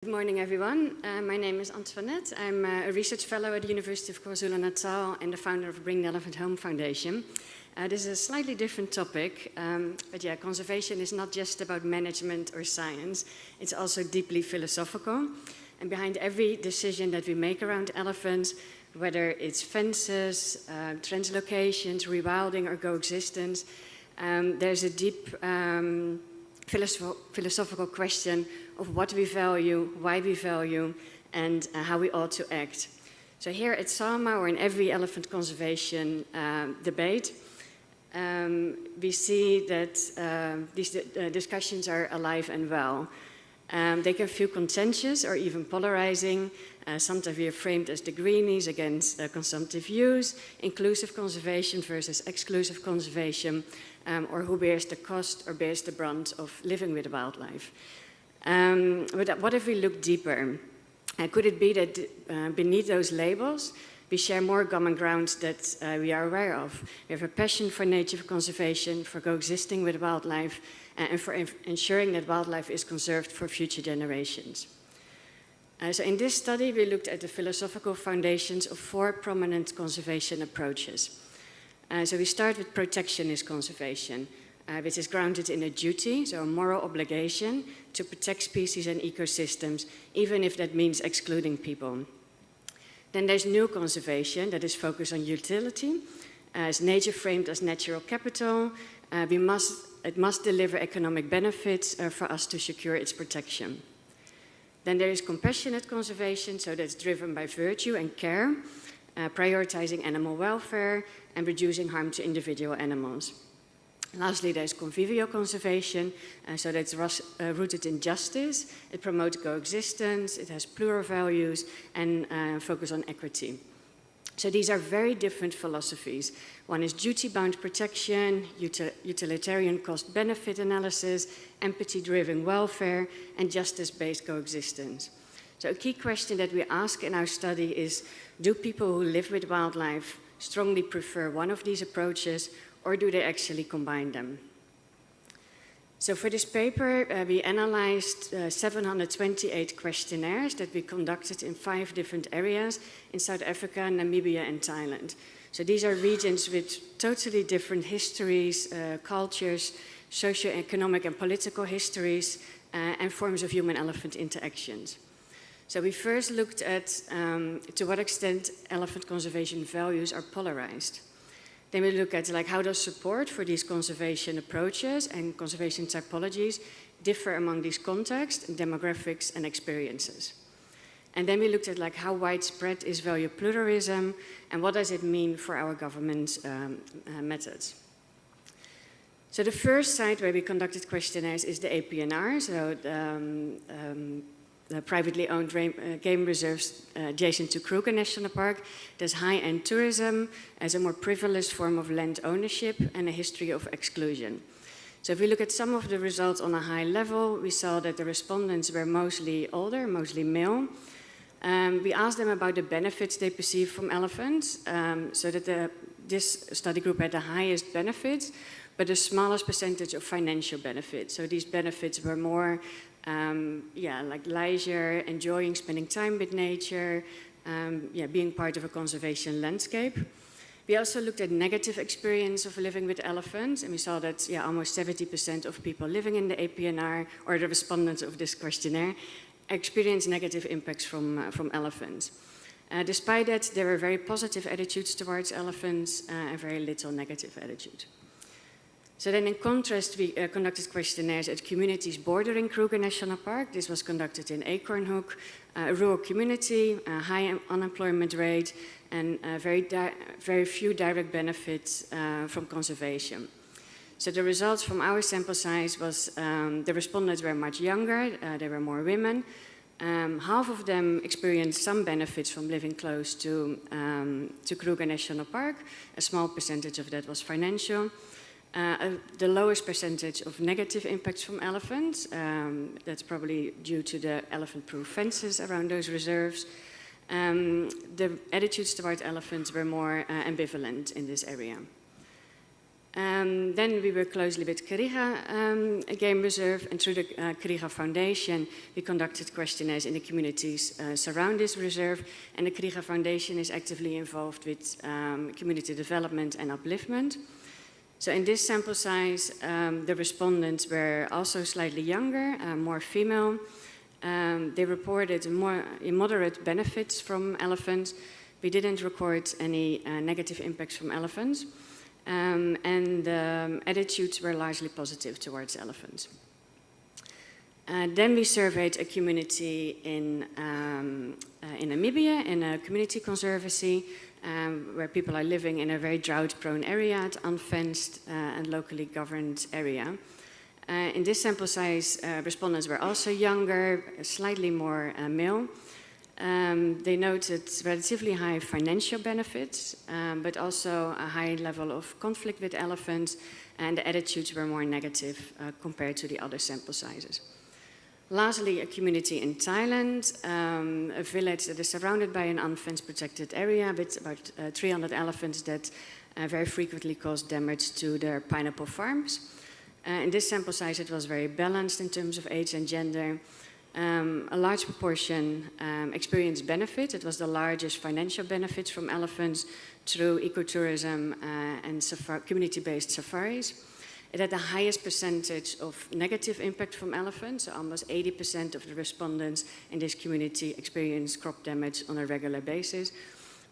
Good morning, everyone. My name is Antoinette. I'm a research fellow at the University of KwaZulu-Natal and the founder of Bring the Elephant Home Foundation. This is a slightly different topic, but yeah, conservation is not just about management or science. It's also deeply philosophical. And behind every decision that we make around elephants, whether it's fences, translocations, rewilding, or coexistence, there's a deep philosophical question of what we value, why we value, and how we ought to act. So here at SAWMA, or in every elephant conservation debate, we see that these discussions are alive and well. They can feel contentious or even polarizing. Sometimes we are framed as the greenies against consumptive use, inclusive conservation versus exclusive conservation, or who bears the cost or bears the brunt of living with wildlife. But what if we look deeper? Could it be that beneath those labels, we share more common grounds that we are aware of? We have a passion for nature conservation, for coexisting with wildlife, and for ensuring that wildlife is conserved for future generations. So in this study, we looked at the philosophical foundations of 4 prominent conservation approaches. So we start with protectionist conservation, which is grounded in a duty, so a moral obligation, to protect species and ecosystems, even if that means excluding people. Then there's new conservation that is focused on utility. As nature framed as natural capital, it must deliver economic benefits for us to secure its protection. Then there is compassionate conservation, so that's driven by virtue and care, prioritizing animal welfare and reducing harm to individual animals. Lastly, there's convivial conservation, so that's rooted in justice. It promotes coexistence, it has plural values, and focus on equity. So these are very different philosophies. One is duty-bound protection, utilitarian cost-benefit analysis, empathy-driven welfare, and justice-based coexistence. So a key question that we ask in our study is, do people who live with wildlife strongly prefer one of these approaches, or do they actually combine them? So for this paper, we analyzed 728 questionnaires that we conducted in 5 different areas in South Africa, Namibia, and Thailand. So these are regions with totally different histories, cultures, socio-economic and political histories, and forms of human-elephant interactions. So we first looked at to what extent elephant conservation values are polarized. Then we look at how does support for these conservation approaches and conservation typologies differ among these contexts, demographics, and experiences. And then we looked at how widespread is value pluralism and what does it mean for our government methods. So the first site where we conducted questionnaires is the APNR, so the privately owned game reserves adjacent to Kruger National Park. There's high-end tourism as a more privileged form of land ownership and a history of exclusion. So if we look at some of the results on a high level, we saw that the respondents were mostly older, mostly male. We asked them about the benefits they perceive from elephants, so that this study group had the highest benefits, but the smallest percentage of financial benefits. So these benefits were more like leisure, enjoying spending time with nature, being part of a conservation landscape. We also looked at negative experience of living with elephants, and we saw that almost 70% of people living in the APNR, or the respondents of this questionnaire, experience negative impacts from elephants. Despite that, there were very positive attitudes towards elephants and very little negative attitude. So then in contrast, we conducted questionnaires at communities bordering Kruger National Park. This was conducted in Acornhoek, a rural community, a high unemployment rate, and very few direct benefits from conservation. So the results from our sample size was the respondents were much younger, there were more women. Half of them experienced some benefits from living close to Kruger National Park. A small percentage of that was financial. The lowest percentage of negative impacts from elephants. That's probably due to the elephant-proof fences around those reserves. The attitudes toward elephants were more ambivalent in this area. Then we worked closely with Kariga Game Reserve, and through the Kariga Foundation, we conducted questionnaires in the communities surround this reserve, and the Kariga Foundation is actively involved with community development and upliftment. So in this sample size, the respondents were also slightly younger, more female. They reported more moderate benefits from elephants. We didn't record any negative impacts from elephants. And attitudes were largely positive towards elephants. Then we surveyed a community in Namibia, in a community conservancy, where people are living in a very drought-prone area, unfenced and locally governed area. In this sample size, respondents were also younger, slightly more male. They noted relatively high financial benefits, but also a high level of conflict with elephants, and the attitudes were more negative compared to the other sample sizes. Lastly, a community in Thailand, a village that is surrounded by an unfenced protected area with about 300 elephants that very frequently cause damage to their pineapple farms. In this sample size, it was very balanced in terms of age and gender. A large proportion experienced benefit. It was the largest financial benefits from elephants through ecotourism and community-based safaris. It had the highest percentage of negative impact from elephants. So almost 80% of the respondents in this community experienced crop damage on a regular basis.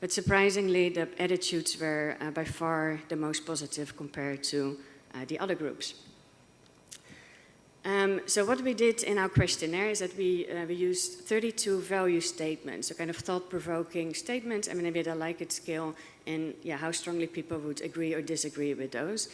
But surprisingly, the attitudes were by far the most positive compared to the other groups. So what we did in our questionnaire is that we used 32 value statements, so kind of thought-provoking statements, and maybe a like-it scale in how strongly people would agree or disagree with those.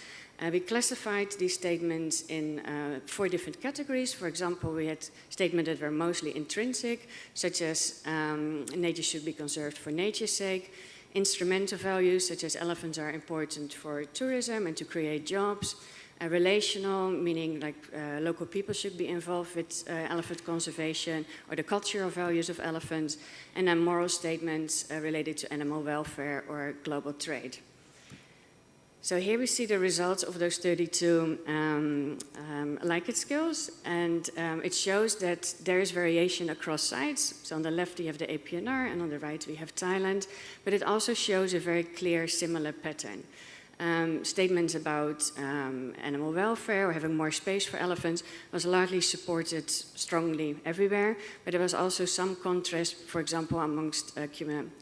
We classified these statements in 4 different categories. For example, we had statements that were mostly intrinsic, such as nature should be conserved for nature's sake. Instrumental values, such as elephants are important for tourism and to create jobs. Relational, meaning like local people should be involved with elephant conservation or the cultural values of elephants, and then moral statements related to animal welfare or global trade. So here we see the results of those 32 like-it skills, and it shows that there is variation across sites. So on the left we have the APNR, and on the right we have Thailand, but it also shows a very clear similar pattern. Statements about animal welfare or having more space for elephants was largely supported strongly everywhere, but there was also some contrast, for example, amongst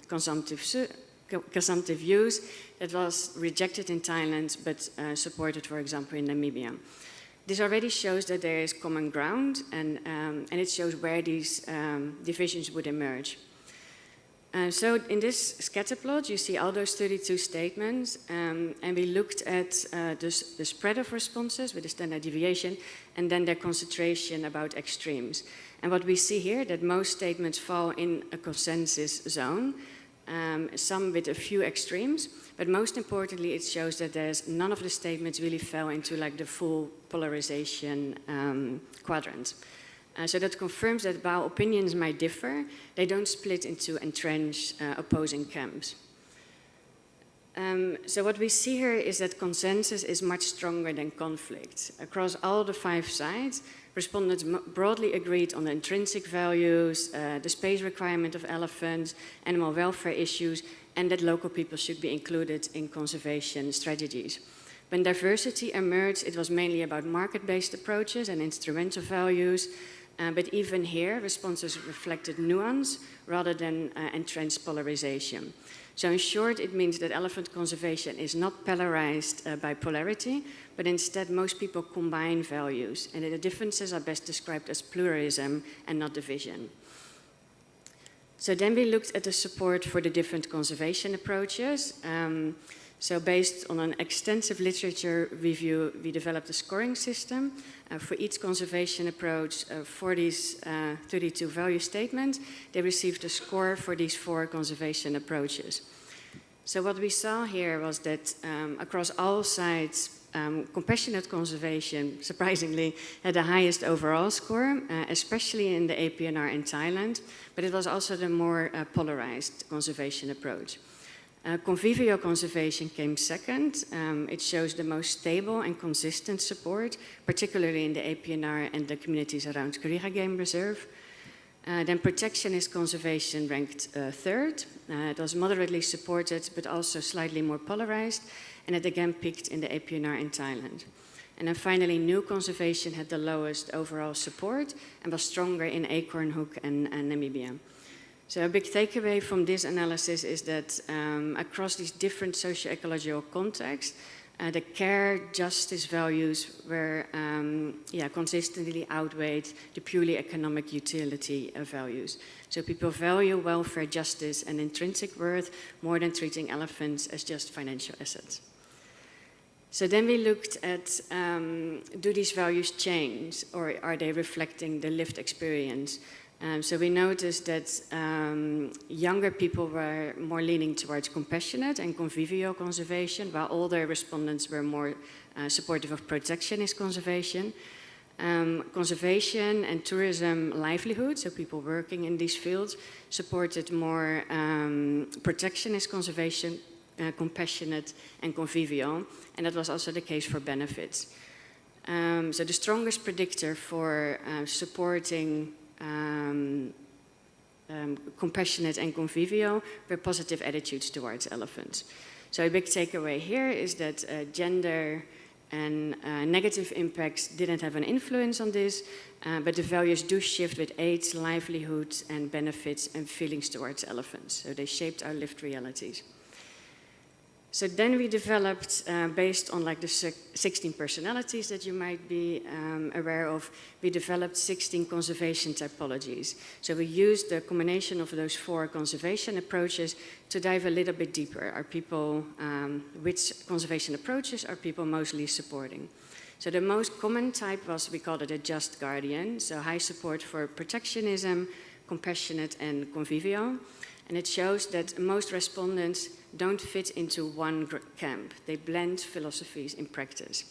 consumptive use that was rejected in Thailand but supported, for example, in Namibia. This already shows that there is common ground, and it shows where these divisions would emerge. So in this scatter plot, you see all those 32 statements, and we looked at the spread of responses with the standard deviation, and then their concentration about extremes. And what we see here, that most statements fall in a consensus zone, some with a few extremes, but most importantly, it shows that none of the statements really fell into like the full polarization quadrant. So that confirms that while opinions might differ, they don't split into entrenched opposing camps. So what we see here is that consensus is much stronger than conflict. Across all the 5 sides, respondents broadly agreed on the intrinsic values, the space requirement of elephants, animal welfare issues, and that local people should be included in conservation strategies. When diversity emerged, it was mainly about market-based approaches and instrumental values. But even here, responses reflected nuance rather than entrenched polarization. So in short, it means that elephant conservation is not polarized by polarity, but instead most people combine values, and the differences are best described as pluralism and not division. So then we looked at the support for the different conservation approaches. So based on an extensive literature review, we developed a scoring system for each conservation approach for these 32 value statements. They received a score for these 4 conservation approaches. So what we saw here was that across all sides, compassionate conservation, surprisingly, had the highest overall score, especially in the APNR in Thailand, but it was also the more polarized conservation approach. Convivial conservation came second. It shows the most stable and consistent support, particularly in the APNR and the communities around Kariga Game Reserve. Then Protectionist Conservation ranked third. It was moderately supported, but also slightly more polarized, and it again peaked in the APNR in Thailand. And then finally, New Conservation had the lowest overall support and was stronger in Acorn Hook and Namibia. So a big takeaway from this analysis is that across these different socio-ecological contexts, the care justice values were consistently outweighed the purely economic utility values. So people value welfare, justice, and intrinsic worth more than treating elephants as just financial assets. So then we looked at, do these values change, or are they reflecting the lived experience? So we noticed that younger people were more leaning towards compassionate and convivial conservation, while older respondents were more supportive of protectionist conservation. Conservation and tourism livelihoods, so people working in these fields, supported more protectionist conservation, compassionate and convivial, and that was also the case for benefits. So the strongest predictor for supporting compassionate and convivial were positive attitudes towards elephants. So a big takeaway here is that gender and negative impacts didn't have an influence on this, but the values do shift with age, livelihoods, and benefits and feelings towards elephants. So they shaped our lived realities. So then we developed, based on like the 16 personalities that you might be aware of, we developed 16 conservation typologies. So we used the combination of those 4 conservation approaches to dive a little bit deeper. Are people, which conservation approaches are people mostly supporting? So the most common type was, we called it a just guardian, so high support for protectionism, compassionate and convivial. And it shows that most respondents don't fit into one camp. They blend philosophies in practice.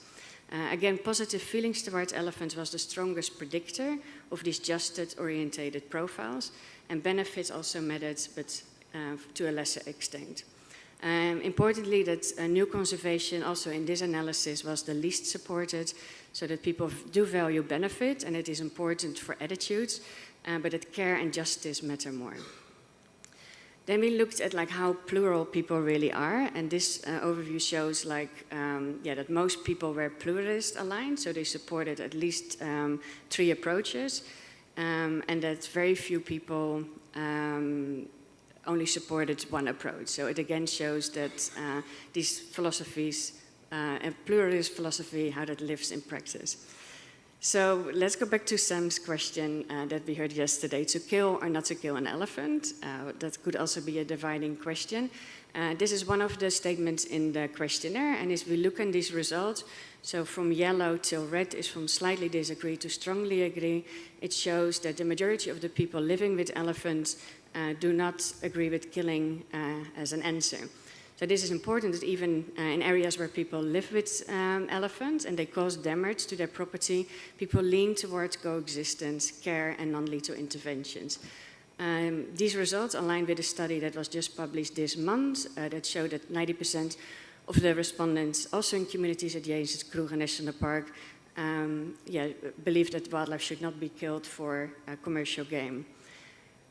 Again, positive feelings towards elephants was the strongest predictor of these justice-oriented profiles, and benefits also mattered, but to a lesser extent. Importantly, that new conservation also in this analysis was the least supported, so that people do value benefit, and it is important for attitudes, but that care and justice matter more. Then we looked at like how plural people really are, and this overview shows like that most people were pluralist aligned, so they supported at least 3 approaches, and that very few people only supported one approach. So it again shows that these philosophies, a pluralist philosophy, how that lives in practice. So let's go back to Sam's question that we heard yesterday, to kill or not to kill an elephant. That could also be a dividing question. This is one of the statements in the questionnaire, and as we look at these results, so from yellow till red is from slightly disagree to strongly agree, it shows that the majority of the people living with elephants do not agree with killing as an answer. So this is important that even in areas where people live with elephants and they cause damage to their property, people lean towards coexistence, care, and non-lethal interventions. These results align with a study that was just published this month that showed that 90% of the respondents, also in communities adjacent to Kruger National Park, believe that wildlife should not be killed for commercial game.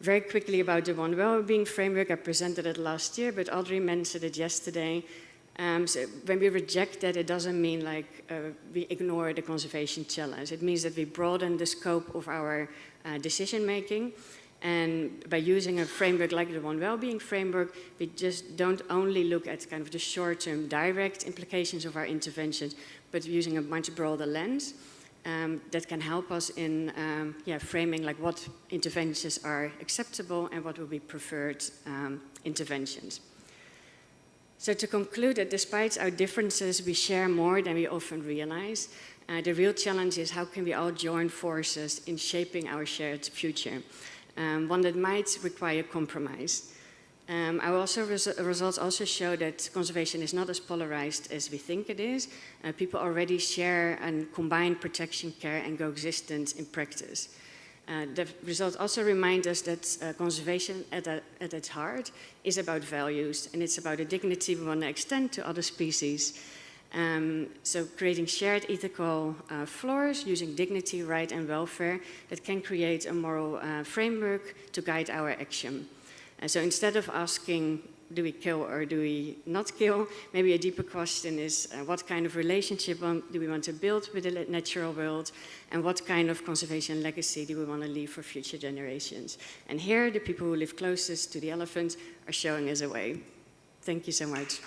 Very quickly about the One Wellbeing Framework, I presented it last year, but Audrey mentioned it yesterday. So when we reject that, it doesn't mean like we ignore the conservation challenge. It means that we broaden the scope of our decision making. And by using a framework like the One Wellbeing Framework, we just don't only look at kind of the short-term direct implications of our interventions, but using a much broader lens. That can help us in framing like what interventions are acceptable and what will be preferred interventions. So to conclude that despite our differences, we share more than we often realize. The real challenge is how can we all join forces in shaping our shared future, one that might require compromise. Our results also show that conservation is not as polarized as we think it is. People already share and combine protection, care, and coexistence in practice. The results also remind us that conservation at its heart is about values, and it's about the dignity we want to extend to other species. So creating shared ethical floors using dignity, right, and welfare that can create a moral framework to guide our action. So instead of asking, do we kill or do we not kill, maybe a deeper question is what kind of relationship do we want to build with the natural world, and what kind of conservation legacy do we want to leave for future generations. And here, the people who live closest to the elephant are showing us a way. Thank you so much.